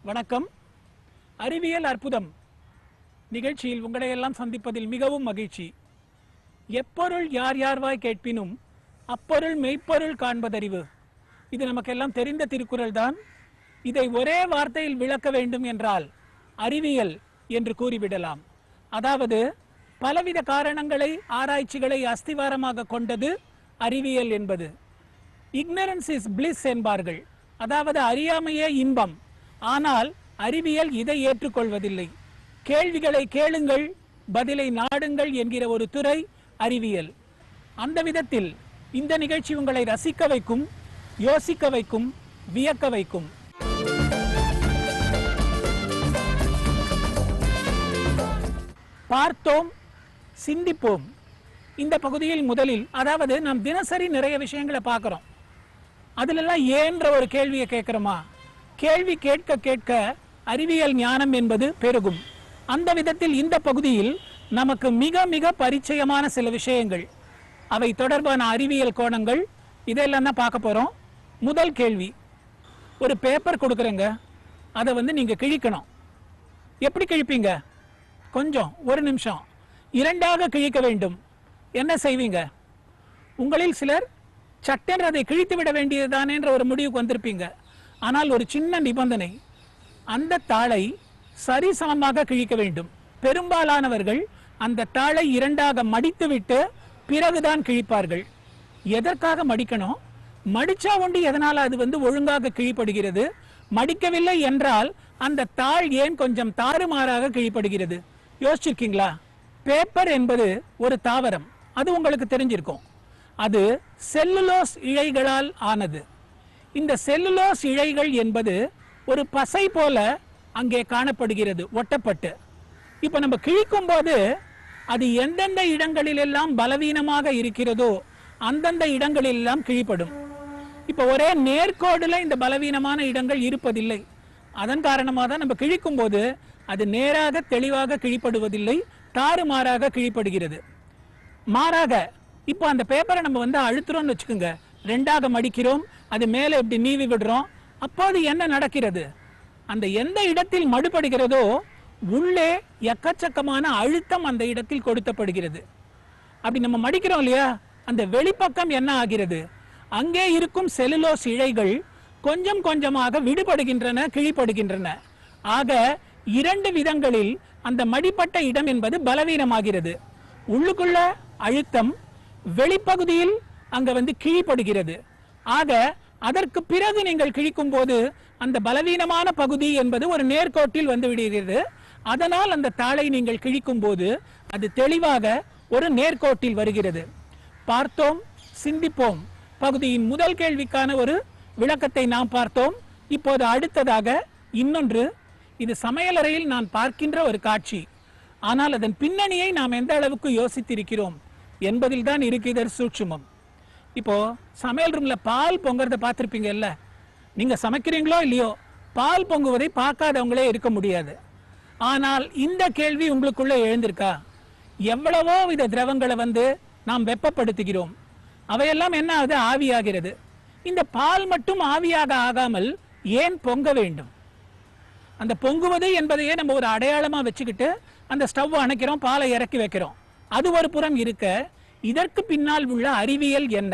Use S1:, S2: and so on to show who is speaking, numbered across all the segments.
S1: வணக்கம். அறிவியல் அற்புதம் நிகழ்ச்சியில் உங்களை எல்லாம் சந்திப்பதில் மிகவும் மகிழ்ச்சி. எப்பொருள் யார் யார்வாய் கேட்பினும் அப்பொருள் மெய்ப்பொருள் காண்பதறிவு. இது நமக்கெல்லாம் தெரிந்த திருக்குறள் தான். இதை ஒரே வார்த்தையில் விளக்க வேண்டும் என்றால் அறிவியல் என்று கூறிவிடலாம். அதாவது பலவித காரணங்களை ஆராய்ச்சிகளை அஸ்திவாரமாக கொண்டது அறிவியல் என்பது. இக்னரன்ஸ் இஸ் பிளிஸ் என்பார்கள். அதாவது அறியாமையே இன்பம். ஆனால் அறிவியல் இதை ஏற்றுக்கொள்வதில்லை. கேள்விகளை கேளுங்கள், பதிலை நாடுங்கள் என்கிற ஒரு துறை அறிவியல். அந்த விதத்தில் இந்த நிகழ்ச்சி உங்களை ரசிக்க வைக்கும், யோசிக்க வைக்கும், வியக்க வைக்கும். பார்த்தோம், சிந்திப்போம். இந்த பகுதியில் முதலில், அதாவது நாம் தினசரி நிறைய விஷயங்களை பார்க்கிறோம். அதிலெல்லாம் ஏன்ற ஒரு கேள்வியை கேட்கிறோமா? கேள்வி கேட்க கேட்க அறிவியல் ஞானம் என்பது பெருகும். அந்த விதத்தில் இந்த பகுதியில் நமக்கு மிக மிக பரிச்சயமான சில விஷயங்கள், அவை தொடர்பான அறிவியல் கோணங்கள், இதெல்லாம் தான் பார்க்க போறோம். முதல் கேள்வி, ஒரு பேப்பர் கொடுக்குறேங்க, அதை நீங்க கிழிக்கணும். எப்படி கிழிப்பீங்க? கொஞ்சம் ஒரு நிமிஷம் இரண்டாக கிழிக்க வேண்டும். என்ன செய்வீங்க? உங்களில் சிலர் சட்டென்று அதை கிழித்து விட வேண்டியதுதானே என்ற ஒரு முடிவுக்கு வந்திருப்பீங்க. ஆனால் ஒரு சின்ன நிபந்தனை, அந்த தாளை சரிசமமாக கிழிக்க வேண்டும். பெரும்பாலானவர்கள் அந்த தாளை இரண்டாக மடித்துவிட்டு பிறகுதான் கிழிப்பார்கள். எதற்காக மடிக்கணும்? மடிச்சா ஒண்டி எதனால அது ஒழுங்காக கிழிப்படுகிறது? மடிக்கவில்லை என்றால் அந்த தாள் ஏன் கொஞ்சம் தாறுமாறாக கிழிப்படுகிறது? யோசிச்சிருக்கீங்களா? பேப்பர் என்பது ஒரு தாவரம், அது உங்களுக்கு தெரிஞ்சிருக்கும். அது செல்லுலோஸ் இழைகளால் ஆனது. இந்த செல்லுலோஸ் இழைகள் என்பது ஒரு பசை போல அங்கே காணப்படுகிறது, ஒட்டப்பட்டு. இப்ப நம்ம கிழிக்கும் போது அது எந்தெந்த இடங்களில் எல்லாம் பலவீனமாக இருக்கிறதோ அந்தந்த இடங்களில் எல்லாம் கிழிப்படும். இப்ப ஒரே நேர்கோடுல இந்த பலவீனமான இடங்கள் இருப்பதில்லை. அதன் காரணமாக தான் நம்ம கிழிக்கும் போது அது நேராக தெளிவாக கிழிப்படுவதில்லை, தாறுமாறாக கிழிப்படுகிறது. மாறாக இப்போ அந்த பேப்பரை நம்ம அழுத்துறோம்னு வச்சுக்கோங்க, ரெண்டாக மடிக்கிறோம், அது மேலே இப்படி நீவி விடுறோம். அப்போது என்ன நடக்கிறது? அந்த எந்த இடத்தில் மடுபடுகிறதோ உள்ளே எக்கச்சக்கமான அழுத்தம் அந்த இடத்தில் கொடுக்கப்படுகிறது. அப்படி நம்ம மடிக்கிறோம் இல்லையா, அந்த வெளிப்பக்கம் என்ன ஆகிறது? அங்கே இருக்கும் செல்லுலோஸ் இழைகள் கொஞ்சம் கொஞ்சமாக விடுபடுகின்றன, கிழிப்படுகின்றன. ஆக இரண்டு விதங்களில் அந்த மடிப்பட்ட இடம் என்பது பலவீனமாகிறது. உள்ளுக்குள்ள அழுத்தம், வெளிப்பகுதியில் அங்க கிழிப்படுகிறது. ஆக அதற்கு பிறகு நீங்கள் கிழிக்கும் போது அந்த பலவீனமான பகுதி என்பது ஒரு நேர்கோட்டில் வந்து விடுகிறது. அதனால் அந்த தாளை நீங்கள் கிழிக்கும் போது அது தெளிவாக ஒரு நேர்கோட்டில் வருகிறது. பார்த்தோம், சிந்திப்போம் பகுதியின் முதல் கேள்விக்கான ஒரு விளக்கத்தை நாம் பார்த்தோம். இப்போது அடுத்ததாக இன்னொன்று, இது சமையலறையில் நான் பார்க்கின்ற ஒரு காட்சி. ஆனால் அதன் பின்னணியை நாம் எந்த அளவுக்கு யோசித்திருக்கிறோம் என்பதில் தான் இருக்கிறது சூட்சுமம். இப்போ சமையல் ரூம்ல பால் பொங்குறத பார்த்திருப்பீங்கல்ல. நீங்க சமைக்கிறீங்களோ இல்லையோ, பால் பொங்குவதை பார்க்காதவங்களே இருக்க முடியாது. ஆனால் இந்த கேள்வி உங்களுக்குள்ள எழுந்திருக்கா? எவ்வளவோ வித திரவங்களை நாம் வெப்பப்படுத்துகிறோம். அவையெல்லாம் என்ன ஆகுது? ஆவியாகிறது. இந்த பால் மட்டும் ஆவியாக ஆகாமல் ஏன் பொங்க வேண்டும்? அந்த பொங்குவது என்பதையே நம்ம ஒரு அடையாளமா வச்சுக்கிட்டு அந்த ஸ்டவ் அணைக்கிறோம், பாலை இறக்கி வைக்கிறோம். அது ஒரு புறம் இருக்க, இதற்கு பின்னால் உள்ள அறிவியல் என்ன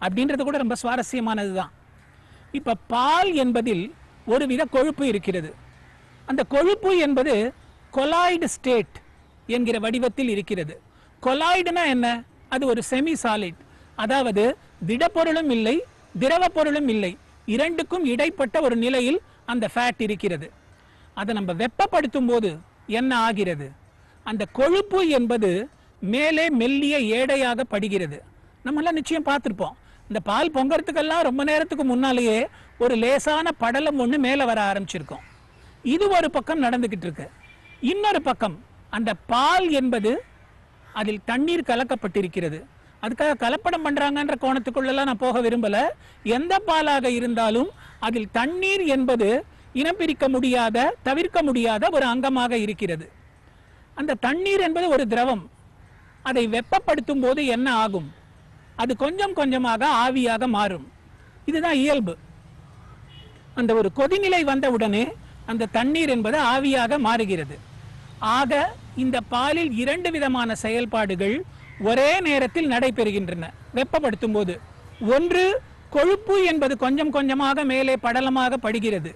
S1: அப்படின்றது கூட ரொம்ப சுவாரஸ்யமானதுதான். இப்ப பால் என்பதில் ஒரு வித கொழுப்பு இருக்கிறது. அந்த கொழுப்பு என்பது கொலாய்டு ஸ்டேட் என்கிற வடிவத்தில் இருக்கிறது. கொலாய்டுனா என்ன? அது ஒரு செமி சாலிட், அதாவது திடப்பொருளும் இல்லை, திரவ பொருளும் இல்லை, இரண்டுக்கும் இடைப்பட்ட ஒரு நிலையில் அந்த ஃபேட் இருக்கிறது. அதை நம்ம வெப்பப்படுத்தும் போது என்ன ஆகிறது? அந்த கொழுப்பு என்பது மேலே மெல்லிய ஏடையாக படுகிறது. நம்மளாம் நிச்சயம் பார்த்திருப்போம். இந்த பால் பொங்கறதுக்கெல்லாம் ரொம்ப நேரத்துக்கு முன்னாலேயே ஒரு லேசான படலம் ஒண்ணு மேல வர ஆரம்பிச்சிருக்கும். இது ஒரு பக்கம் நடந்துகிட்டு இருக்கு. இன்னொரு பக்கம் அந்த பால் என்பது அதில் தண்ணீர் கலக்கப்பட்டிருக்கிறது. அதுக்காக கலப்படம் பண்றாங்கன்ற கோணத்துக்குள்ளெல்லாம் நான் போக விரும்பல. எந்த பாலாக இருந்தாலும் அதில் தண்ணீர் என்பது இனம் பிரிக்க முடியாத, தவிர்க்க முடியாத ஒரு அங்கமாக இருக்கிறது. அந்த தண்ணீர் என்பது ஒரு திரவம். அதை வெப்பப்படுத்தும் போது என்ன ஆகும்? அது கொஞ்சம் கொஞ்சமாக ஆவியாக மாறும். இதுதான் இயல்பு. அந்த ஒரு கொதிநிலை வந்த உடனே அந்த தண்ணீர் என்பது ஆவியாக மாறுகிறது. ஆக இந்த பாலில் 2 விதமான செயல்பாடுகள் ஒரே நேரத்தில் நடைபெறுகின்றன வெப்பப்படுத்தும் போது. ஒன்று, கொழுப்பு என்பது கொஞ்சம் கொஞ்சமாக மேலே படலமாக படுகிறது.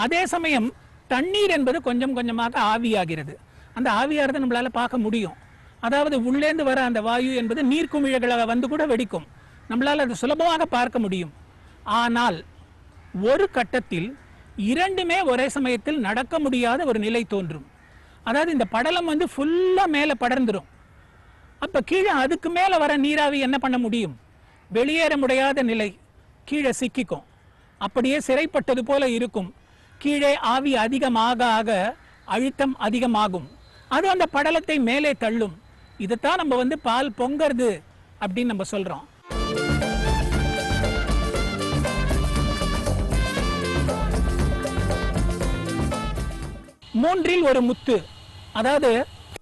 S1: அதே சமயம் தண்ணீர் என்பது கொஞ்சம் கொஞ்சமாக ஆவியாகிறது. அந்த ஆவியாகிறத நம்மளால பார்க்க முடியும். அதாவது உள்ளேந்து வர அந்த வாயு என்பது நீர்க்குமிழகளை வந்து கூட வெடிக்கும். நம்மளால் அது சுலபமாக பார்க்க முடியும். ஆனால் ஒரு கட்டத்தில் 2மே ஒரே சமயத்தில் நடக்க முடியாத ஒரு நிலை தோன்றும். அதாவது இந்த படலம் வந்து ஃபுல்லாக மேலே படர்ந்துடும். அப்போ கீழே அதுக்கு மேலே வர நீராவி என்ன பண்ண முடியும்? வெளியேற முடியாத நிலை, கீழே சிக்கிக்கும். அப்படியே சிறைப்பட்டது போல இருக்கும். கீழே ஆவி அதிகமாக ஆக அழுத்தம் அதிகமாகும். அது அந்த படலத்தை மேலே தள்ளும். இதைத்தான் நம்ம வந்து பால் பொங்கறது அப்படின்னு நம்ம சொல்றோம். மூன்றில் ஒரு முத்து. அதாவது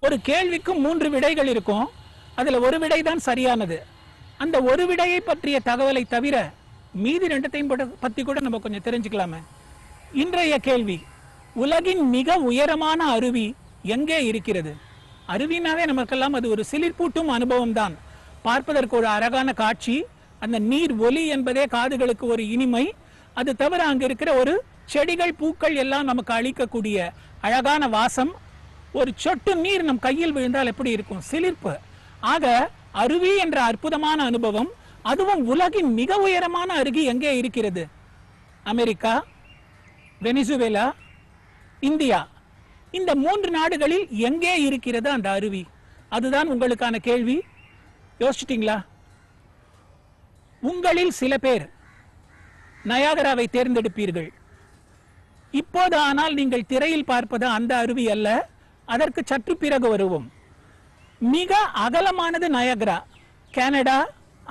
S1: ஒரு கேள்விக்கு 3 விடைகள் இருக்கும். அதுல ஒரு விடை தான் சரியானது. அந்த ஒரு விடையை பற்றிய தகவலை தவிர மீதி 2த்தையும் பத்தி கூட நம்ம கொஞ்சம் தெரிஞ்சுக்கலாமே. இன்றைய கேள்வி, உலகின் மிக உயரமான அருவி எங்கே இருக்கிறது? அருவினாவே நமக்கெல்லாம் அது ஒரு சிலிர்ப்பூட்டும் அனுபவம் தான். பார்ப்பதற்கு ஒரு அழகான காட்சி, அந்த நீர் ஒலி என்பதே காதுகளுக்கு ஒரு இனிமை. அது தவிர அங்க இருக்கிற ஒரு செடிகள் பூக்கள் எல்லாம் நமக்கு அளிக்கக்கூடிய அழகான வாசம். ஒரு சொட்டு நீர் நம் கையில் விழுந்தால் எப்படி இருக்கும்? சிலிர்ப்பு. ஆக அருவி என்ற அற்புதமான அனுபவம், அதுவும் உலகின் மிக உயரமான அருவி எங்கே இருக்கிறது? America, Venezuela, India. இந்த 3 நாடுகளில் எங்கே இருக்கிறது அந்த அருவி? அதுதான் உங்களுக்கான கேள்வி. யோசிச்சிட்டீங்களா? உங்களில் சில பேர் நயாகராவை தேர்ந்தெடுப்பீர்கள். இப்போது ஆனால் நீங்கள் திரையில் பார்ப்பது அந்த அருவி அல்ல, அதற்கு சற்று பிறகு வருவோம். மிக அகலமானது நயாகரா. கனடா,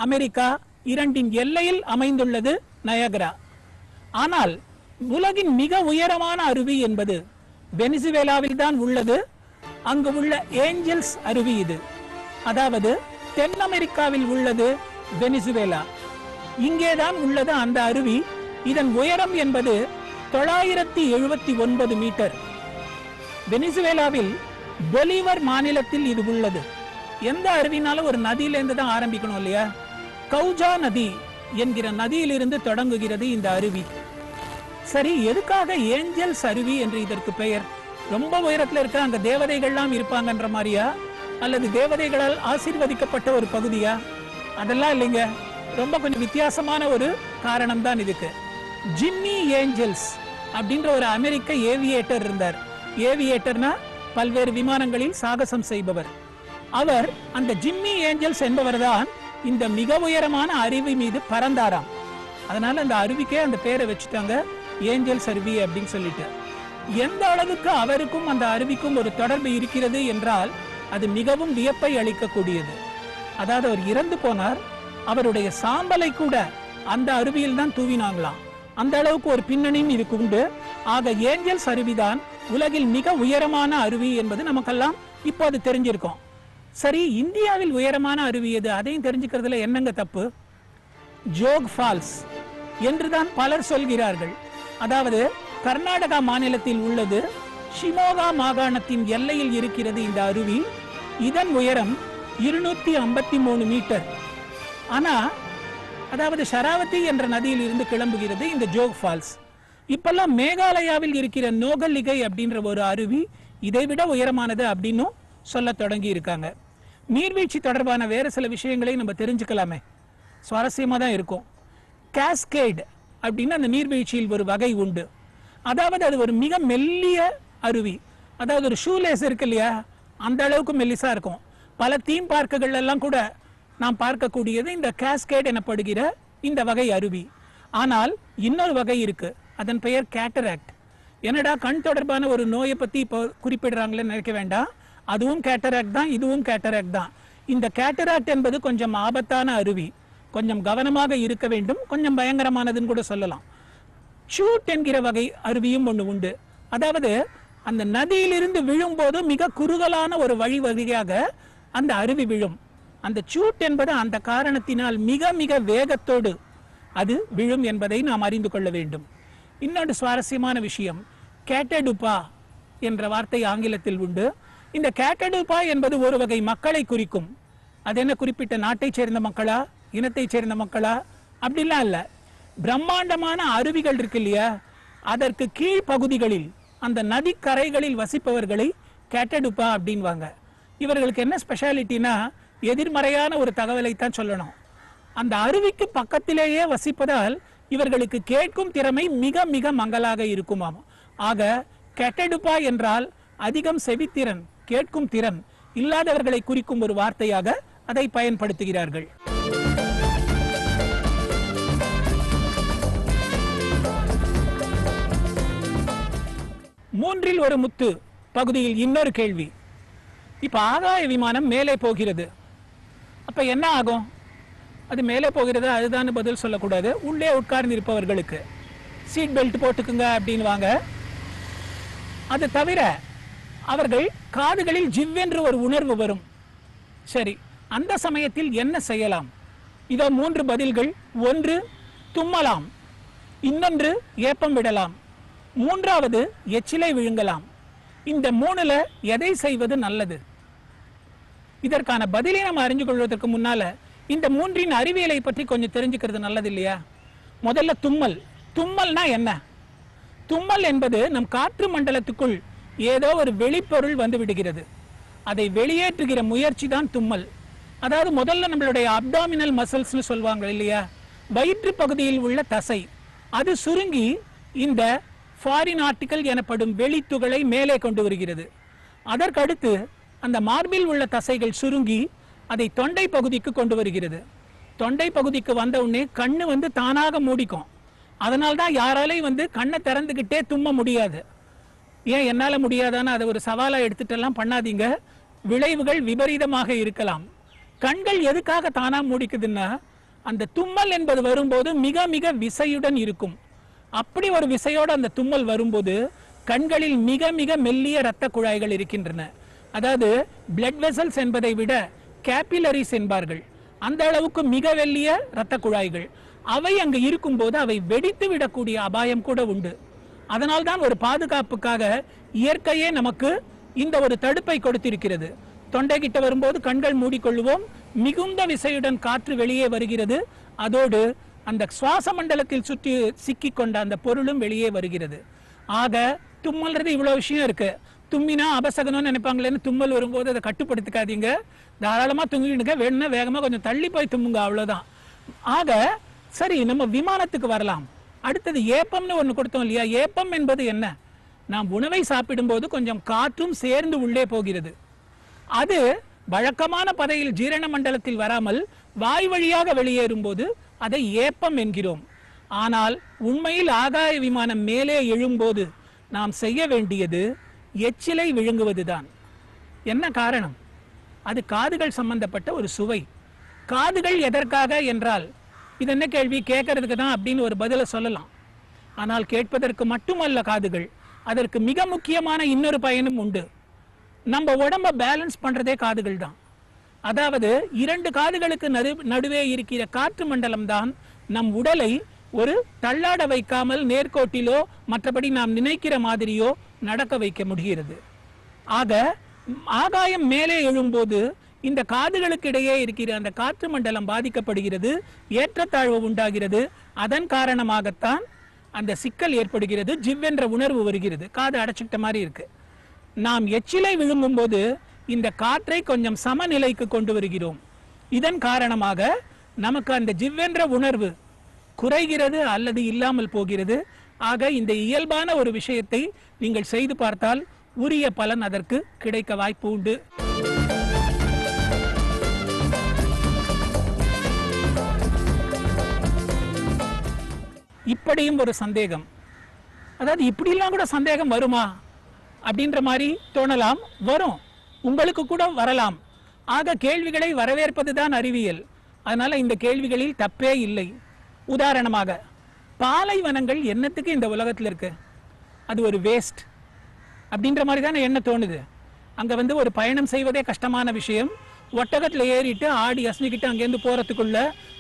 S1: அமெரிக்கா இரண்டின் எல்லையில் அமைந்துள்ளது நயாகரா. ஆனால் உலகின் மிக உயரமான அருவி என்பது வெனிசுவேலாவில் தான் உள்ளது. அங்கு உள்ள ஏஞ்சல்ஸ் அருவி இது. அதாவது தென் அமெரிக்காவில் உள்ளது வெனிசுவேலா. இங்கேதான் உள்ளது அந்த அருவி. இதன் உயரம் என்பது 979 மீட்டர். வெனிசுவேலாவில் பொலிவர் மாநிலத்தில் இது உள்ளது. எந்த அருவினாலும் ஒரு நதியிலிருந்து தான் ஆரம்பிக்கணும் இல்லையா? கௌஜா நதி என்கிற நதியிலிருந்து தொடங்குகிறது இந்த அருவி. சரி, எதுக்காக ஏஞ்சல்ஸ் அருவி என்று இதற்கு பெயர்? ரொம்ப உயரத்தில் இருக்க அங்க தேவதைகள்லாம் இருப்பாங்கன்ற மாதிரியா, அல்லது தேவதைகளால் ஆசீர்வதிக்கப்பட்ட ஒரு பகுதியா? அதெல்லாம் இல்லைங்க. ரொம்ப கொஞ்சம் வித்தியாசமான ஒரு காரணம் தான் இதுக்கு. ஜிம்மி ஏஞ்சல்ஸ் அப்படின்ற ஒரு அமெரிக்க ஏவியேட்டர் இருந்தார். ஏவியேட்டர்னா பல்வேறு விமானங்களில் சாகசம் செய்பவர். அவர் அந்த ஜிம்மி ஏஞ்சல்ஸ் என்பவர் தான் இந்த மிக உயரமான அருவி மீது பறந்தாராம். அதனால அந்த அருவிக்கே அந்த பேரை வச்சுட்டாங்க, ஏஞ்சல்ஸ் அருவி அப்படின்னு சொல்லிட்டு. எந்த அளவுக்கு அவருக்கும் அந்த அருவிக்கும் ஒரு தொடர்பு இருக்கிறது என்றால் அது மிகவும் வியப்பை அளிக்கக்கூடியது. அதாவது அவர் இறந்து போனார், அவருடைய சாம்பலை கூட அந்த அருவியில் தான் தூவினாங்களாம். அந்த அளவுக்கு ஒரு பின்னணியும் இதுக்கு உண்டு. ஆக ஏஞ்சல்ஸ் அருவிதான் உலகில் மிக உயரமான அருவி என்பது நமக்கெல்லாம் இப்போது தெரிஞ்சிருக்கோம். சரி, இந்தியாவில் உயரமான அருவி எது? அதையும் தெரிஞ்சுக்கிறதுல என்னங்க தப்பு? ஜோக் ஃபால்ஸ் என்றுதான் பலர் சொல்கிறார்கள். அதாவது கர்நாடகா மாநிலத்தில் உள்ளது. ஷிமோகா மாகாணத்தின் எல்லையில் இருக்கிறது இந்த அருவி. இதன் உயரம் 253 மீட்டர். ஆனா அதாவது ஷராவதி என்ற நதியில் இருந்து கிளம்புகிறது இந்த ஜோக் ஃபால்ஸ். இப்பெல்லாம் மேகாலயாவில் இருக்கிற நோகலிகை அப்படின்ற ஒரு அருவி இதைவிட உயரமானது அப்படின்னு சொல்ல தொடங்கி இருக்காங்க. நீர்வீழ்ச்சி தொடர்பான வேறு சில விஷயங்களை நம்ம தெரிஞ்சுக்கலாமே, சுவாரஸ்யமா தான் இருக்கும். காஸ்கேட் அப்படின்னு அந்த நீர்வீழ்ச்சியில் ஒரு வகை உண்டு. அதாவது அது ஒரு மிக மெல்லிய அருவி. அதாவது ஒரு ஷூலேஸ் இருக்கு இல்லையா, அந்த அளவுக்கு மெல்லிசா இருக்கும். பல தீம் பார்க்குகள் எல்லாம் கூட நாம் பார்க்கக்கூடியது இந்த காஸ்கேட் எனப்படுகிற இந்த வகை அருவி. ஆனால் இன்னொரு வகை இருக்கு, அதன் பெயர் கேட்டராக்ட். என்னடா கண் தொடர்பான ஒரு நோயை பத்தி இப்போ குறிப்பிடுறாங்களே நினைக்க வேண்டாம், அதுவும் கேட்டராக்ட் தான், இதுவும் கேட்டராக்ட் தான். இந்த கேட்டராக்ட் என்பது கொஞ்சம் ஆபத்தான அருவி, கொஞ்சம் கவனமாக இருக்க வேண்டும், கொஞ்சம் பயங்கரமானதுன்னு கூட சொல்லலாம். சூட் என்கிற வகை அருவியும் ஒன்று உண்டு. அதாவது அந்த நதியிலிருந்து விழும்போது மிக குறுகலான ஒரு வழி வழியாக அந்த அருவி விழும். அந்த சூட் என்பது அந்த காரணத்தினால் மிக மிக வேகத்தோடு அது விழும் என்பதை நாம் அறிந்து கொள்ள வேண்டும். இன்னொரு சுவாரஸ்யமான விஷயம், கேட்டடுப்பா என்ற வார்த்தை ஆங்கிலத்தில் உண்டு. இந்த கேட்டடுப்பா என்பது ஒரு வகை மக்களை குறிக்கும். அது என்ன, குறிப்பிட்ட நாட்டை சேர்ந்த மக்களா, இனத்தை சேர்ந்த மக்களா, அப்படிலாம் இல்லை. பிரம்மாண்டமான அருவிகள் இருக்கு இல்லையா, அதற்கு கீழ் பகுதிகளில் அந்த நதிக்கரைகளில் வசிப்பவர்களை கேட்டடுப்பா அப்படின்வாங்க. இவர்களுக்கு என்ன ஸ்பெஷாலிட்டினா, எதிர்மறையான ஒரு தகவலை தான் சொல்லணும். அந்த அருவிக்கு பக்கத்திலேயே வசிப்பதால் இவர்களுக்கு கேட்கும் திறமை மிக மிக மங்கலாக இருக்குமாம். ஆக கேட்டடுப்பா என்றால் அதிகம் செவித்திறன், கேட்கும் திறன் இல்லாதவர்களை குறிக்கும் ஒரு வார்த்தையாக அதை பயன்படுத்துகிறார்கள். மூன்றில் ஒரு முத்து பகுதியில் இன்னொரு கேள்வி. இப்ப ஆகாய விமானம் மேலே போகிறது, அப்ப என்ன ஆகும்? அது மேலே போகிறது அதுதான் பதில் சொல்லக்கூடாது. உள்ளே உட்கார்ந்து இருப்பவர்களுக்கு சீட் பெல்ட் போட்டுக்குங்க அப்படின்னு வாங்க. அது தவிர அவர்கள் காதுகளில் ஜிவ்வென்று ஒரு உணர்வு வரும். சரி, அந்த சமயத்தில் என்ன செய்யலாம்? இதோ 3 பதில்கள். 1, தும்மலாம். இன்னொன்று, ஏப்பம் விடலாம். 3வது, எச்சிலை விழுங்கலாம். இந்த 3ல எதை செய்வது நல்லது? இதற்கான பதிலை நம்ம அறிஞ்சு கொள்வதற்கு முன்னால இந்த 3இன் அறிவியலை பற்றி கொஞ்சம் தெரிஞ்சுக்கிறது நல்லது இல்லையா? முதல்ல தும்மல். தும்மல்னா என்ன? தும்மல் என்பது நம் காற்று மண்டலத்துக்குள் ஏதோ ஒரு வெளிப்பொருள் வந்து விடுகிறது, அதை வெளியேற்றுகிற முயற்சி தான் தும்மல். அதாவது முதல்ல நம்மளுடைய அப்டாமினல் மசில்ஸ்னு சொல்லுவாங்க இல்லையா, வயிற்று பகுதியில் உள்ள தசை அது சுருங்கி இந்த ஃபாரின் ஆர்டிகல் எனப்படும் வெளித்துகளை மேலே கொண்டு வருகிறது. அதற்கடுத்து அந்த மார்பில் உள்ள தசைகள் சுருங்கி அதை தொண்டை பகுதிக்கு கொண்டு வருகிறது. தொண்டை பகுதிக்கு வந்த உடனே கண்ணு வந்து தானாக மூடிக்கும். அதனால்தான் யாராலையும் கண்ணை திறந்துகிட்டே தும்ம முடியாது. ஏன் என்னால முடியாதான்னு அதை ஒரு சவாலா எடுத்துட்டெல்லாம் பண்ணாதீங்க, விளைவுகள் விபரீதமாக இருக்கலாம். கண்கள் எதுக்காக தானா மூடிக்குதுன்னா, அந்த தும்மல் என்பது வரும்போது மிக மிக விசையுடன் இருக்கும். அப்படி ஒரு விசையோடு அந்த தும்மல் வரும்போது கண்களில் மிக மிக மெல்லிய இரத்த குழாய்கள் இருக்கின்றன. அதாவது பிளட் வெசல்ஸ் என்பதை விட கேபிலரிஸ் என்பார்கள். அந்த அளவுக்கு மிக வெள்ளிய இரத்த குழாய்கள் அவை அங்கு இருக்கும்போது அவை வெடித்து விடக்கூடிய அபாயம் கூட உண்டு. அதனால்தான் ஒரு பாதுகாப்புக்காக இயற்கையே நமக்கு இந்த ஒரு தடுப்பை கொடுத்திருக்கிறது. தொண்டை கிட்ட வரும்போது கண்கள் மூடிக்கொள்வோம், மிகுந்த விசையுடன் காற்று வெளியே வருகிறது, அதோடு அந்த சுவாச மண்டலத்தில் சுற்றி சிக்கி கொண்ட அந்த பொருளும் வெளியே வருகிறது. ஆக தும்மல்றது இவ்வளவு விஷயம் இருக்கு. தும்மினா அபசகனம்னு நினைப்பாங்களேன்னு தும்மல் வரும்போது அதை கட்டுப்படுத்திக்காதீங்க, தாராளமா துங்கிடுங்க, வேணும்னா வேகமா கொஞ்சம் தள்ளி போய் தும்முங்க, அவ்வளவுதான். ஆக சரி, நம்ம விமானத்துக்கு வரலாம். அடுத்தது ஏப்பம்னு ஒண்ணு கொடுத்தோம் இல்லையா? ஏப்பம் என்பது என்ன? நாம் உணவை சாப்பிடும் போது கொஞ்சம் காற்றும் சேர்ந்து உள்ளே போகிறது. அது வழக்கமான பதையில் ஜீரண மண்டலத்தில் வராமல் வாய் வழியாக வெளியேறும் போது அதை ஏப்பம் என்கிறோம். ஆனால் உண்மையில் ஆகாய விமானம் மேலே எழும்போது நாம் செய்ய வேண்டியது எச்சிலை விழுங்குவதுதான். என்ன காரணம்? அது காதுகள் சம்பந்தப்பட்ட ஒரு சுவை. காதுகள் எதற்காக என்றால், இது என்ன கேள்வி, கேட்கறதுக்கு தான் அப்படின்னு ஒரு பதிலை சொல்லலாம். ஆனால் கேட்பதற்கு மட்டுமல்ல காதுகள், அதற்கு மிக முக்கியமான இன்னொரு பயனும் உண்டு. நம்ம உடம்ப பேலன்ஸ் பண்றதே காதுகள் தான். அதாவது 2 காதுகளுக்கு நடுவே இருக்கிற காற்று மண்டலம் தான் நம் உடலை ஒரு தள்ளாட வைக்காமல் நேர்கோட்டிலோ மற்றபடி நாம் நினைக்கிற மாதிரியோ நடக்க வைக்க முடிகிறது. ஆக ஆகாயம் மேலே எழும்போது இந்த காதுகளுக்கு இடையே இருக்கிற அந்த காற்று மண்டலம் பாதிக்கப்படுகிறது, ஏற்றத்தாழ்வு உண்டாகிறது. அதன் காரணமாகத்தான் அந்த சிக்கல் ஏற்படுகிறது, ஜிவ்வென்ற உணர்வு வருகிறது, காது அடைச்சிட்ட மாதிரி இருக்கு. நாம் எச்சிலை விழுங்கும் போது இந்த காற்றை கொஞ்சம் சமநிலைக்கு கொண்டு வருகிறோம். இதன் காரணமாக நமக்கு அந்த ஜிவ்வென்ற உணர்வு குறைகிறது அல்லது இல்லாமல் போகிறது. ஆக இந்த இயல்பான ஒரு விஷயத்தை நீங்கள் செய்து பார்த்தால் உரிய பலன் அதற்கு கிடைக்க வாய்ப்பு உண்டு. இப்படியும் ஒரு சந்தேகம், அதாவது இப்படிலாம் கூட சந்தேகம் வருமா அப்படின்ற மாதிரி தோணலாம், வரும், உங்களுக்கு கூட வரலாம். ஆக கேள்விகளை வரவேற்பதுதான் அறிவியல். அதனால இந்த கேள்விகளில் தப்பே இல்லை. உதாரணமாக, பாலைவனங்கள் என்னத்துக்கு இந்த உலகத்தில் இருக்கு? அது ஒரு வேஸ்ட் அப்படின்ற மாதிரி தானே என்ன தோணுது. அங்கே ஒரு பயணம் செய்வதே கஷ்டமான விஷயம். ஒட்டகத்தில் ஏறிட்டு ஆடி அசனிக்கிட்டு அங்கேருந்து போகிறதுக்குள்ள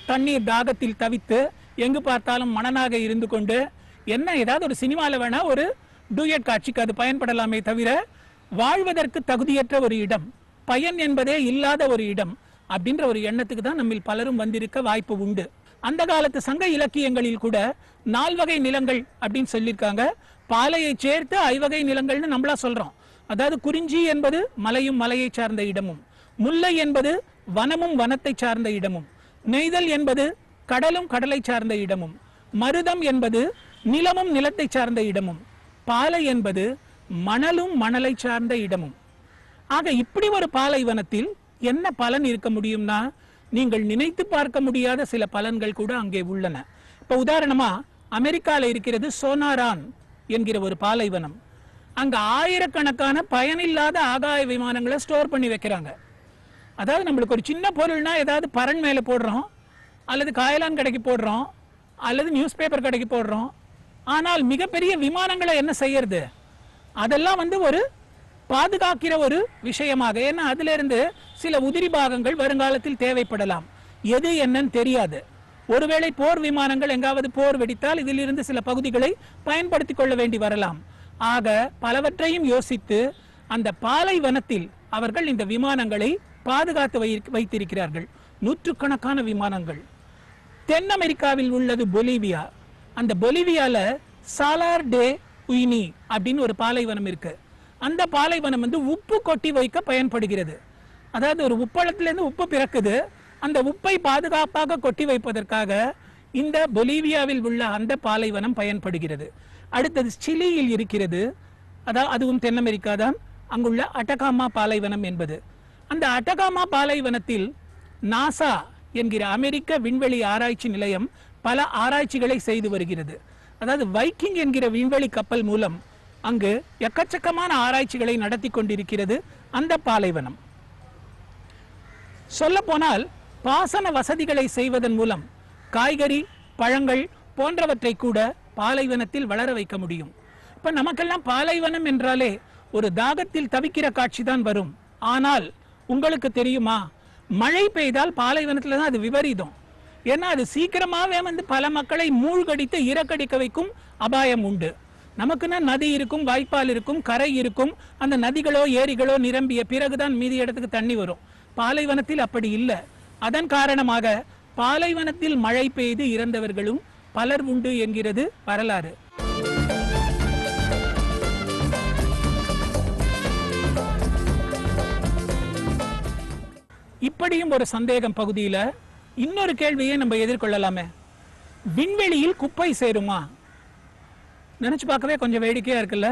S1: தண்ணீர் தாகத்தில் தவித்து எங்கு பார்த்தாலும் மணனாக இருந்து கொண்டு, என்ன ஏதாவது ஒரு சினிமாவில் வேணா ஒரு டூயட் காட்சிக்கு அது பயன்படலாமே தவிர வாழ்வதற்கு தகுதியற்ற ஒரு இடம், பயன் என்பதே இல்லாத ஒரு இடம் அப்படின்ற ஒரு எண்ணத்துக்கு தான் நம்மில் பலரும் வந்திருக்க வாய்ப்பு உண்டு. அந்த காலத்து சங்க இலக்கியங்களில் கூட 4 வகை நிலங்கள் அப்படின்னு சொல்லியிருக்காங்க. பாலையை சேர்த்து 5 வகை நிலங்கள்னு நம்மளா சொல்றோம். அதாவது குறிஞ்சி என்பது மலையும் மலையை சார்ந்த இடமும், முல்லை என்பது வனமும் வனத்தை சார்ந்த இடமும், நெய்தல் என்பது கடலும் கடலை சார்ந்த இடமும், மருதம் என்பது நிலமும் நிலத்தை சார்ந்த இடமும், பாலை என்பது மணலும் மணலை சார்ந்த இடமும். ஆக இப்படி ஒரு பாலைவனத்தில் என்ன பலன் இருக்க முடியும்னா, நீங்கள் நினைத்து பார்க்க முடியாத சில பலன்கள் கூட அங்கே உள்ளன. இப்ப உதாரணமா அமெரிக்கால இருக்கிறது சோனாரான் என்கிற ஒரு பாலைவனம். அங்க ஆயிரக்கணக்கான பயனில்லாத ஆகாய விமானங்களை ஸ்டோர் பண்ணி வைக்கிறாங்க. அதாவது நம்மளுக்கு ஒரு சின்ன பொருள்னா ஏதாவது பரண் மேல போடுறோம், அல்லது காயலான் கடைக்கு போடுறோம், அல்லது நியூஸ் பேப்பர் கடைக்கு போடுறோம். ஆனால் மிகப்பெரிய விமானங்களை என்ன செய்யறது? அதெல்லாம் ஒரு பாதுகாக்கிற ஒரு விஷயமாக, ஏன்னா அதுல இருந்து சில உதிரி பாகங்கள் வருங்காலத்தில் தேவைப்படலாம். எது என்னன்னு தெரியாது. ஒருவேளை போர் விமானங்கள் எங்காவது போர் வெடித்தால் இதிலிருந்து சில பகுதிகளை பயன்படுத்திக் கொள்ள வேண்டி வரலாம். ஆக பலவற்றையும் யோசித்து அந்த பாலைவனத்தில் அவர்கள் இந்த விமானங்களை பாதுகாத்து வைத்திருக்கிறார்கள். நூற்றுக்கணக்கான விமானங்கள். தென் அமெரிக்காவில் உள்ளது பொலிவியா. அந்த பொலிவியால சாலார் டே உயினி அப்படின்னு ஒரு பாலைவனம் இருக்கு. அந்த பாலைவனம் உப்பு கொட்டி வைக்க பயன்படுகிறது. அதாவது ஒரு உப்பளத்திலிருந்து உப்பு பிறக்குது, அந்த உப்பை பாதுகாப்பாக கொட்டி வைப்பதற்காக இந்த பொலிவியாவில் உள்ள அந்த பாலைவனம் பயன்படுகிறது. அடுத்தது சிலியில் இருக்கிறது, அதுவும் தென் அமெரிக்கா தான். அங்குள்ள அட்டகாமா பாலைவனம் என்பது. அந்த அட்டகாமா பாலைவனத்தில் நாசா என்கிற அமெரிக்க விண்வெளி ஆராய்ச்சி நிலையம் பல ஆராய்ச்சிகளை செய்து வருகிறது. அதாவது வைக்கிங் என்கிற விண்வெளி கப்பல் மூலம் அங்கு எக்கச்சக்கமான ஆராய்ச்சிகளை நடத்தி கொண்டிருக்கிறது அந்த பாலைவனம். சொல்ல போனால் பாசன வசதிகளை செய்வதன் மூலம் காய்கறி, பழங்கள் போன்றவற்றை கூட பாலைவனத்தில் வளர வைக்க முடியும். இப்ப நமக்கெல்லாம் பாலைவனம் என்றாலே ஒரு தாகத்தில் தவிக்கிற காட்சி தான் வரும். ஆனால் உங்களுக்கு தெரியுமா, மழை பெய்தால் பாலைவனத்துல தான் அது விபரீதம். ஏன்னா அது சீக்கிரமாவே பல மக்களை மூழ்கடித்து இறக்கடிக்க வைக்கும் அபாயம் உண்டு. நமக்குன்னா நதி இருக்கும், வாய்க்கால் இருக்கும், கரை இருக்கும். அந்த நதிகளோ ஏரிகளோ நிரம்பிய பிறகுதான் மீதி இடத்துக்கு தண்ணி வரும். பாலைவனத்தில் அப்படி இல்லை. அதன் காரணமாக பாலைவனத்தில் மழை பெய்து இறந்தவர்களும் பலர் உண்டு என்கிறது வரலாறு. இப்படியும் ஒரு சந்தேகம் பகுதியில இன்னொரு கேள்வியை நம்ம எதிர்கொள்ளலாமே. விண்வெளியில் குப்பை சேருமா? நினைச்சு பார்க்கவே கொஞ்சம் வேடிக்கையா இருக்குல்ல.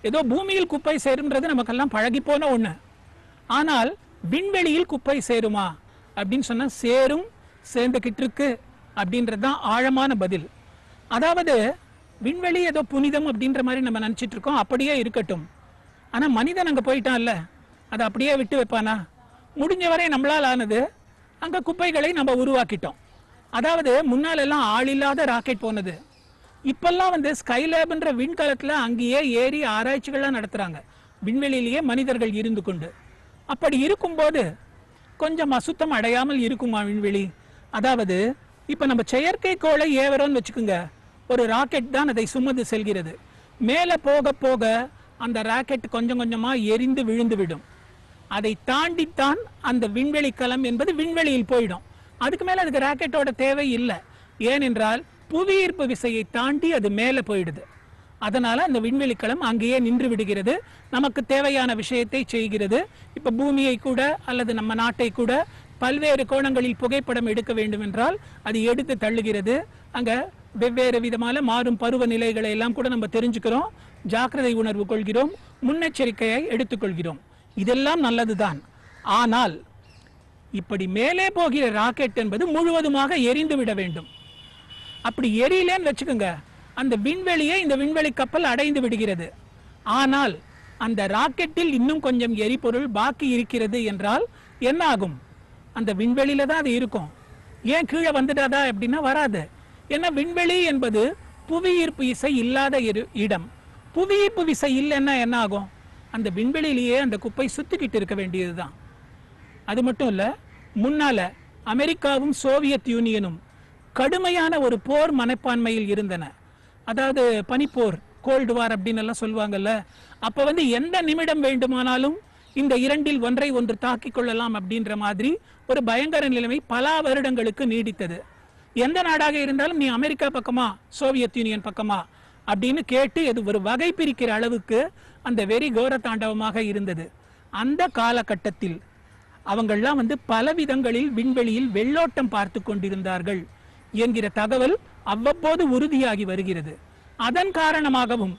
S1: ஏதோ பூமியில் குப்பை சேரும்ன்றது நமக்கெல்லாம் பழகி போன ஒண்ணு. ஆனால் விண்வெளியில் குப்பை சேருமா அப்படின்னு சொன்னா சேரும், சேர்ந்துகிட்டு இருக்கு அப்படின்றதுதான் ஆழமான பதில். அதாவது விண்வெளி ஏதோ புனிதம் அப்படின்ற மாதிரி நம்ம நினைச்சிட்டு இருக்கோம். அப்படியே இருக்கட்டும். ஆனா மனிதன் அங்க போயிட்டான்ல, அதை அப்படியே விட்டு வைப்பானா? முடிஞ்ச வரை நம்மளால் ஆனது அங்க குப்பைகளை நம்ம உருவாக்கிட்டோம். அதாவது முன்னால் எல்லாம் ஆளில்லாத ராக்கெட் போனது. இப்பெல்லாம் ஸ்கைலேப்ன்ற விண்கலத்துல அங்கேயே ஏறி ஆராய்ச்சிகள்லாம் நடத்துறாங்க, விண்வெளியிலேயே மனிதர்கள் இருந்து கொண்டு. அப்படி இருக்கும்போது கொஞ்சம் அசுத்தம் அடையாமல் இருக்குமா விண்வெளி? அதாவது இப்ப நம்ம செயற்கைக்கோளை ஏவரோன்னு வச்சுக்கோங்க, ஒரு ராக்கெட் தான் அதை சுமந்து செல்கிறது. மேல போக போக அந்த ராக்கெட் கொஞ்சம் கொஞ்சமா எரிந்து விழுந்து விடும். அதை தாண்டித்தான் அந்த விண்வெளி கலம் என்பது விண்வெளியில் போயிடும். அதுக்கு மேல அதுக்கு ராக்கெட்டோட தேவை இல்லை. ஏனென்றால் புவியீர்ப்பு விசையை தாண்டி அது மேல போயிடுது. அதனால அந்த விண்வெளி கலம் அங்கேயே நின்று விடுகிறது, நமக்கு தேவையான விஷயத்தை செய்கிறது. இப்ப பூமியை கூட அல்லது நம்ம நாட்டை கூட பல்வேறு கோணங்களில் புகைப்படம் எடுக்க வேண்டும் என்றால் அது எடுத்து தள்ளுகிறது. அங்க வெவ்வேறு விதமான மாறும் பருவ நிலைகளை எல்லாம் கூட நம்ம தெரிஞ்சுக்கிறோம், ஜாக்கிரதை உணர்வு கொள்கிறோம், முன்னெச்சரிக்கையை எடுத்துக்கொள்கிறோம். இதெல்லாம் நல்லதுதான். ஆனால் இப்படி மேலே போகிற ராக்கெட் என்பது முழுவதுமாக எரிந்து விட வேண்டும். அப்படி எரியலன்னு வச்சுக்கோங்க, அந்த விண்வெளியை இந்த விண்வெளி கப்பல் அடைந்து விடுகிறது. ஆனால் அந்த ராக்கெட்டில் இன்னும் கொஞ்சம் எரிபொருள் பாக்கி இருக்கிறது என்றால் என்ன ஆகும்? அந்த விண்வெளியில தான் அது இருக்கும். ஏன் கீழே வந்துடாதா அப்படின்னா வராது. ஏன்னா விண்வெளி என்பது புவியீர்ப்பு விசை இல்லாத இடம். புவியீர்ப்பு விசை இல்லைன்னா என்ன ஆகும்? அந்த விண்வெளியிலேயே அந்த குப்பை சுத்திக்கிட்டு இருக்க வேண்டியதுதான். அது மட்டும் இல்ல, முன்னால அமெரிக்காவும் சோவியத் யூனியனும் கடுமையான ஒரு போர் மனப்பான்மையில் இருந்தன. அதாவது பனிப்போர் கோல்டு வார் அப்படின்னு எல்லாம் சொல்லுவாங்கல்ல. அப்ப எந்த நிமிடம் வேண்டுமானாலும் இந்த இரண்டில் ஒன்றை ஒன்று தாக்கிக் கொள்ளலாம் அப்படின்ற மாதிரி ஒரு பயங்கர நிலைமை பல வருடங்களுக்கு நீடித்தது. எந்த நாடாக இருந்தாலும் நீ அமெரிக்கா பக்கமா சோவியத் யூனியன் பக்கமா அப்படின்னு கேட்டு இது ஒரு வகை பிரிக்கிற அளவுக்கு அந்த வெறி கோர தாண்டவமாக இருந்தது. அந்த காலகட்டத்தில் அவங்கெல்லாம் பல விதங்களில் விண்வெளியில் வெள்ளோட்டம் பார்த்து கொண்டிருந்தார்கள் என்கிற தகவல் அவ்வப்போது உறுதியாகி வருகிறது. அதன் காரணமாகவும்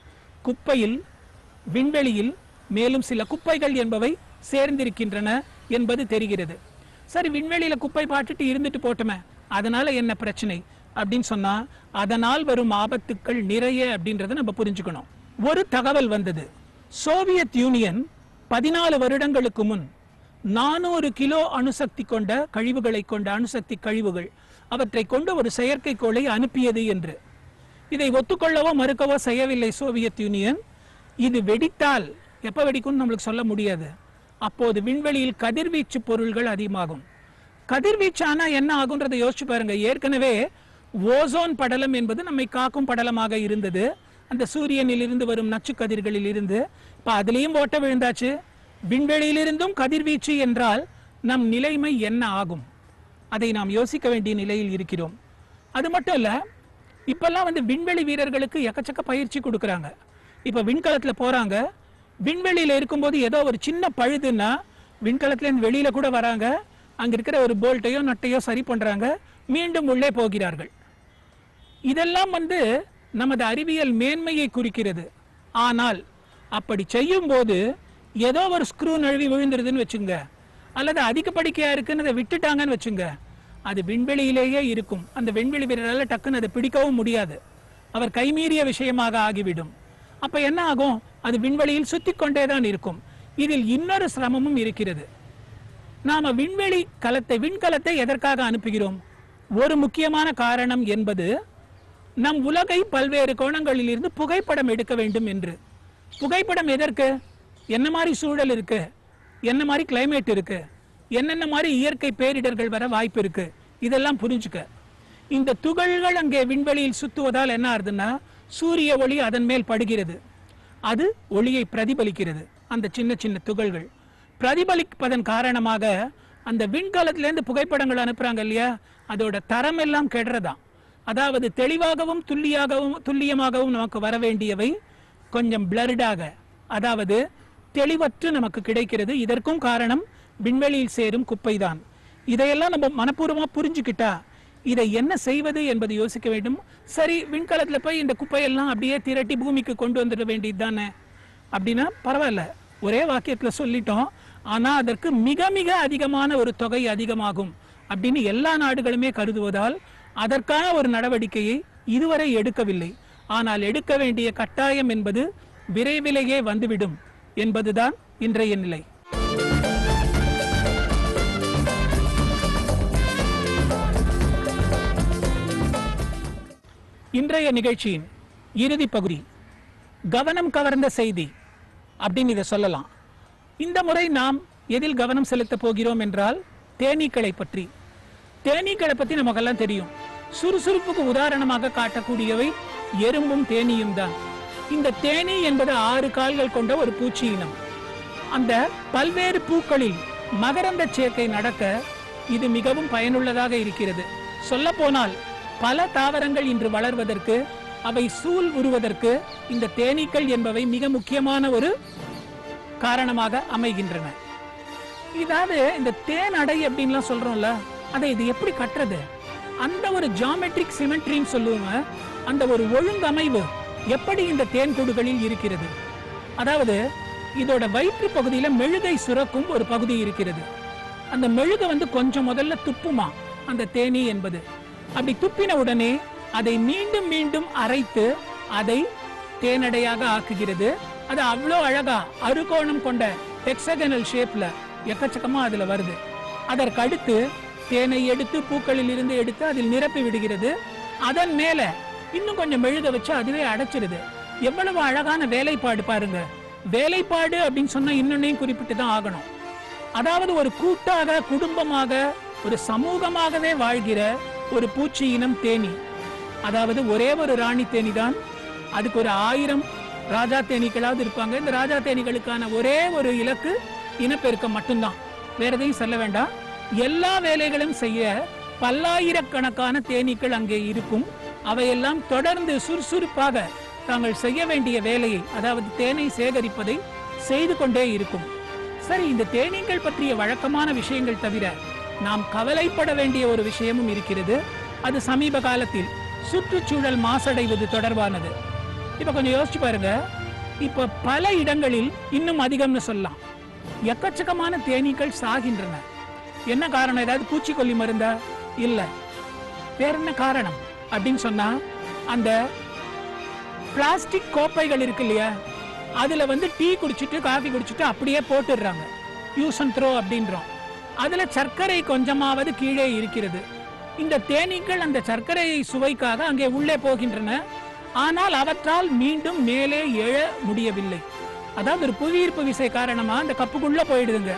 S1: குப்பையில் விண்வெளியில் மேலும் சில குப்பைகள் என்பவை சேர்ந்திருக்கின்றன என்பது தெரிகிறது. சரி, விண்வெளியில குப்பை பாட்டுட்டு இருந்துட்டு போட்டுமே, அதனால என்ன பிரச்சனை அப்படின்னு சொன்னா அதனால் வரும் ஆபத்துக்கள் நிறைய அப்படின்றத நம்ம புரிஞ்சுக்கணும். ஒரு தகவல் வந்தது. சோவியத் யூனியன் 14 வருடங்களுக்கு முன் 400 கிலோ அணுசக்தி கொண்ட கழிவுகளை கொண்ட அணுசக்தி கழிவுகள் அவற்றை கொண்ட ஒரு செயற்கைக்கோளை அனுப்பியது என்று. இதை ஒத்துக்கொள்ளவோ மறுக்கவோ செய்யவில்லை சோவியத் யூனியன். இது வெடித்தால் எப்ப வெடிக்கும் நம்மளுக்கு சொல்ல முடியாது. அப்போது விண்வெளியில் கதிர்வீச்சு பொருள்கள் அதிகமாகும். கதிர்வீச்சானா என்ன ஆகுன்றதை யோசிச்சு பாருங்க. ஏற்கனவே ஓசோன் படலம் என்பது நம்மை காக்கும் படலமாக இருந்தது. அந்த சூரியனில் இருந்து வரும் நச்சு கதிர்களில் இருந்து இப்ப அதுலயும் ஓட்ட விழுந்தாச்சு. விண்வெளியிலிருந்தும் கதிர்வீச்சு என்றால் நம் நிலைமை என்ன ஆகும்? அதை நாம் யோசிக்க வேண்டிய நிலையில் இருக்கிறோம். அது மட்டும் இல்ல, இப்பெல்லாம் விண்வெளி வீரர்களுக்கு எக்கச்சக்க பயிற்சி கொடுக்கறாங்க. இப்ப விண்கலத்துல போறாங்க. விண்வெளியில இருக்கும்போது ஏதோ ஒரு சின்ன பழுதுன்னா விண்கலத்துல இருந்து வெளியில கூட வராங்க. அங்க இருக்கிற ஒரு போல்ட்டையோ நட்டையோ சரி பண்றாங்க, மீண்டும் உள்ளே போகிறார்கள். இதெல்லாம் நமது அறிவியல் மேன்மையை குறிக்கிறது. ஆனால் அப்படி செய்யும் போது ஏதோ ஒரு ஸ்க்ரூ நழுவி விழுந்துருதுன்னு வச்சுங்க, அல்லது அதிகப்படிக்கையா இருக்குன்னு அதை விட்டுட்டாங்கன்னு வச்சுங்க, அது விண்வெளியிலேயே இருக்கும். அந்த விண்வெளி வீரரால் டக்குன்னு அதை பிடிக்கவும் முடியாது. அவர் கைமீறிய விஷயமாக ஆகிவிடும். அப்ப என்ன ஆகும்? அது விண்வெளியில் சுத்தி கொண்டேதான் இருக்கும். இதில் இன்னொரு சிரமமும் இருக்கிறது. நாம விண்கலத்தை எதற்காக அனுப்புகிறோம்? ஒரு முக்கியமான காரணம் என்பது நம் உலகை பல்வேறு கோணங்களில் இருந்து புகைப்படம் எடுக்க வேண்டும் என்று. புகைப்படம் எதற்கு? என்ன மாதிரி சூழல் இருக்கு, என்ன மாதிரி கிளைமேட் இருக்கு, என்னென்ன மாதிரி இயற்கை பேரிடர்கள் வர வாய்ப்பு இருக்கு, இதெல்லாம் புரிஞ்சுக்க. இந்த துகள்கள் அங்கே விண்வெளியில் சுத்துவதால் என்ன ஆகுதுன்னா சூரிய ஒளி அதன் மேல் படுகிறது. அது ஒளியை பிரதிபலிக்கிறது. அந்த சின்ன சின்ன துகள்கள் பிரதிபலிப்பதன் காரணமாக அந்த விண்கலத்திலேருந்து புகைப்படங்கள் அனுப்புறாங்க இல்லையா, அதோட தரம் எல்லாம் கெடுறதா. அதாவது தெளிவாகவும் துல்லியமாகவும் நமக்கு வர வேண்டியவை கொஞ்சம் பிளர்டாக, அதாவது தெளிவற்று நமக்கு கிடைக்கிறது. இதற்கும் காரணம் விண்வெளியில் சேரும் குப்பைதான். இதையெல்லாம் நம்ம மனப்பூர்வமா புரிஞ்சுக்கிட்டா இதை என்ன செய்வது என்பது யோசிக்க வேண்டும். சரி, விண்கலத்துல போய் இந்த குப்பையெல்லாம் அப்படியே திரட்டி பூமிக்கு கொண்டு வந்துட வேண்டியது தானே அப்படின்னா பரவாயில்ல, ஒரே வாக்கியத்துல சொல்லிட்டோம். ஆனா அதற்கு மிக மிக அதிகமான ஒரு தொகை அதிகமாகும் அப்படின்னு எல்லா நாடுகளுமே கருதுவதால் அதற்கான ஒரு நடவடிக்கையை இதுவரை எடுக்கவில்லை. ஆனால் எடுக்க வேண்டிய கட்டாயம் என்பது விரைவிலேயே வந்துவிடும் என்பதுதான் இன்றைய நிலை. இன்றைய நிகழ்ச்சியின் இறுதி பகுதி கவனம் கவர்ந்த செய்தி அப்படின்னு இதை சொல்லலாம். இந்த முறை நாம் எதில் கவனம் செலுத்த போகிறோம் என்றால் தேனீக்களை பற்றி. தேனீக்களை பற்றி நமக்கெல்லாம் தெரியும். சுறுசுறுப்புக்கு உதாரணமாக காட்டக்கூடியவை எறும்பும் தேனீயும் தான். இந்த தேனீ என்பது 6 கால்கள் கொண்ட ஒரு பூச்சி இனம். அந்த பல்வேறு பூக்களில் மகரந்த சேர்க்கை நடக்க இது மிகவும் பயனுள்ளதாக இருக்கிறது. சொல்ல போனால் பல தாவரங்கள் இன்று வளர்வதற்கு, அவை சூழ் உருவதற்கு இந்த தேனீக்கள் என்பவை மிக முக்கியமான ஒரு காரணமாக அமைகின்றன. இதாவது இந்த தேன் அடை அப்படின்லாம் சொல்றோம்ல, அதை இது எப்படி கட்டுறது? அந்த ஒரு ஜியோமெட்ரிக் சிமெட்ரின்னு சொல்லுவாங்க. அந்த ஒரு ஒழுங்கமைவு எப்படி இந்த தேன் கூடுகளில் இருக்கிறது. அதாவது இதோட வயிற்று பகுதியில மெழுகை சுரக்கும் ஒரு பகுதி இருக்கிறது. அந்த மெழுகு கொஞ்சம் முதல்ல துப்புமா அந்த தேனீ என்பது. அப்படி துப்பின உடனே அதை மீண்டும் மீண்டும் அரைத்து அதை தேனடையாக ஆக்குகிறது. அது அவ்வளோ அழகா அறுகோணம் கொண்ட ஹெக்ஸாகனல் ஷேப்ல எக்கச்சக்கமா அதுல வருது. அதற்கு அடுத்து தேனை எடுத்து பூக்களில் இருந்து எடுத்து அதில் நிரப்பி விடுகிறது. அதன் மேல இன்னும் கொஞ்சம் மெழுக வச்சு அதுவே அடைச்சிருது. எவ்வளவு அழகான வேலைப்பாடு பாருங்க. வேலைப்பாடு அப்படின்னு சொன்னா இன்னொன்னையும் குறிப்பிட்டு தான் ஆகணும். அதாவது ஒரு கூட்டாக, குடும்பமாக, ஒரு சமூகமாகவே வாழ்கிற ஒரு பூச்சி இனம் தேனி. அதாவது ஒரே ஒரு ராணி தேனி தான் அதுக்கு ஒரு 1000 ராஜா தேனீக்களாவது இருப்பாங்க. இந்த ராஜா தேனீக்களுக்கான ஒரே ஒரு இலக்கு இனப்பெருக்கம் மட்டும்தான், வேற எதையும் சொல்ல வேண்டாம். எல்லா வேலைகளும் செய்ய பல்லாயிரக்கணக்கான தேனீக்கள் அங்கே இருக்கும். அவையெல்லாம் தொடர்ந்து சுறுசுறுப்பாக தாங்கள் செய்ய வேண்டிய வேலையை, அதாவது தேனை சேகரிப்பதை செய்து கொண்டே இருக்கும். சரி, இந்த தேனீக்கள் பற்றிய வழக்கமான விஷயங்கள் தவிர நாம் கவலைப்பட வேண்டிய ஒரு விஷயமும் இருக்கிறது. அது சமீப காலத்தில் சுற்றுச்சூழல் மாசடைவது தொடர்பானது. இப்ப கொஞ்சம் யோசிச்சு பாருங்க. இப்ப பல இடங்களில் இன்னும் அதிகம்னு சொல்லலாம், எக்கச்சக்கமான தேனீக்கள் சாகின்றன. என்ன காரணம்? ஏதாவது பூச்சிக்கொல்லி மருந்தா? இல்ல, வேற என்ன காரணம் அப்படின்னு சொன்னா, அந்த பிளாஸ்டிக் கோப்பைகள் இருக்கு இல்லையா, அதுல டீ குடிச்சிட்டு காஃபி குடிச்சிட்டு அப்படியே போட்டுடுறாங்க, யூஸ் அண்ட் த்ரோ அப்படின்றோம். அதுல சர்க்கரை கொஞ்சமாவது கீழே இருக்கிறது. இந்த தேனீக்கள் அந்த சர்க்கரையை சுவைக்காக அங்கே உள்ளே போகின்றன. ஆனால் அவற்றால் மீண்டும் மேலே எழ முடியவில்லை. அதாவது ஒரு புவியீர்ப்பு விசை காரணமா அந்த கப்புக்குள்ள போயிடுதுங்க.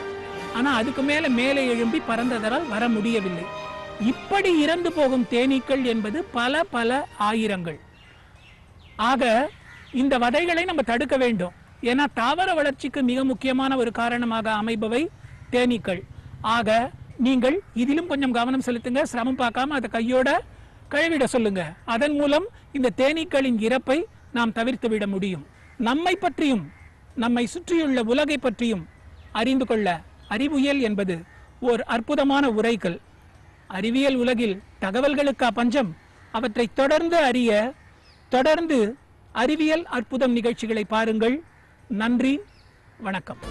S1: ஆனா அதுக்கு மேலே எழும்பி பறந்ததால் வர முடியவில்லை. இப்படி இறந்து போகும் தேனீக்கள் என்பது பல பல ஆயிரங்கள். ஆக இந்த வதைகளை நம்ம தடுக்க வேண்டும். ஏன்னா தாவர வளர்ச்சிக்கு மிக முக்கியமான ஒரு காரணமாக அமைபவை தேனீக்கள். ஆக நீங்கள் இதிலும் கொஞ்சம் கவனம் செலுத்துங்க. சிரமம் பார்க்காம அதை கையோட கழுவிட சொல்லுங்க. அதன் மூலம் இந்த தேனீக்களின் இறப்பை நாம் தவிர்த்து விட முடியும். நம்மை பற்றியும் நம்மை சுற்றியுள்ள உலகை பற்றியும் அறிந்து கொள்ள அறிவியல் என்பது ஓர் அற்புதமான உரைக்கல். அறிவியல் உலகில் தகவல்களுக்கா பஞ்சம்? அவற்றை தொடர்ந்து அறிய தொடர்ந்து அறிவியல் அற்புதம் நிகழ்ச்சிகளை பாருங்கள். நன்றி, வணக்கம்.